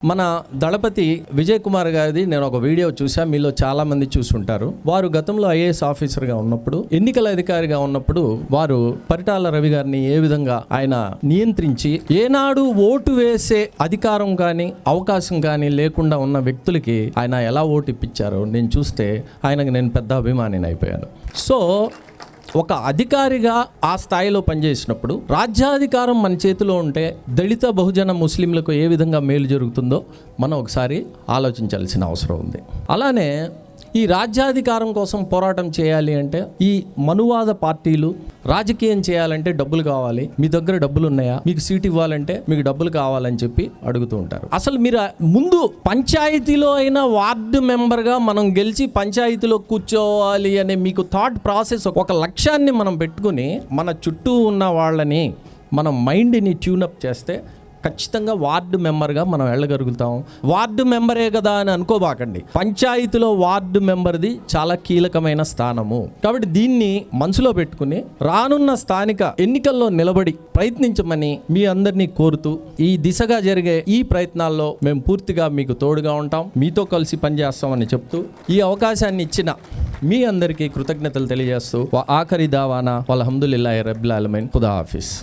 మన దళపతి విజయ్ కుమార్ గారిది నేను ఒక వీడియో చూసా, మీలో చాలా మంది చూసుంటారు. వారు గతంలో ఐఏఎస్ ఆఫీసర్గా ఉన్నప్పుడు, ఎన్నికల అధికారిగా ఉన్నప్పుడు వారు పరిటాల రవి గారిని ఏ విధంగా ఆయన నియంత్రించి, ఏనాడు ఓటు వేసే అధికారం కానీ అవకాశం కానీ లేకుండా ఉన్న వ్యక్తులకి ఆయన ఎలా ఓటు ఇప్పించారో నేను చూస్తే ఆయనకు నేను పెద్ద అభిమానిని అయిపోయాను. సో ఒక అధికారిగా ఆ స్థాయిలో పనిచేసినప్పుడు రాజ్యాధికారం మన చేతిలో ఉంటే దళిత బహుజన ముస్లింలకు ఏ విధంగా మేలు జరుగుతుందో మనం ఒకసారి ఆలోచించాల్సిన అవసరం ఉంది. అలానే ఈ రాజ్యాధికారం కోసం పోరాటం చేయాలి అంటే ఈ మనువాద పార్టీలు రాజకీయం చేయాలంటే డబ్బులు కావాలి, మీ దగ్గర డబ్బులు ఉన్నాయా, మీకు సీట్ ఇవ్వాలంటే మీకు డబ్బులు కావాలని చెప్పి అడుగుతూ ఉంటారు. అసలు మీరు ముందు పంచాయతీలో అయినా వార్డు మెంబర్గా మనం గెలిచి పంచాయతీలో కూర్చోవాలి అనే మీకు థాట్ ప్రాసెస్, ఒక లక్ష్యాన్ని మనం పెట్టుకుని మన చుట్టూ ఉన్న వాళ్ళని మన మైండ్ని ట్యూనప్ చేస్తే ఖచ్చితంగా వార్డు మెంబర్గా మనం వెళ్ళగలుగుతాం. వార్డు మెంబరే కదా అని అనుకోబాకండి, పంచాయతీలో వార్డు మెంబర్ది చాలా కీలకమైన స్థానము. కాబట్టి దీన్ని మనసులో పెట్టుకుని రానున్న స్థానిక ఎన్నికల్లో నిలబడి ప్రయత్నించమని మీ అందరినీ కోరుతూ, ఈ దిశగా జరిగే ఈ ప్రయత్నాల్లో మేము పూర్తిగా మీకు తోడుగా ఉంటాం, మీతో కలిసి పనిచేస్తామని చెప్తూ ఈ అవకాశాన్ని ఇచ్చిన మీ అందరికీ కృతజ్ఞతలు తెలియజేస్తూ ఆఖరి దావానా అల్హమ్దులిల్లాహి రబ్బిల్ ఆలమీన్. ఖుదా హాఫిజ్.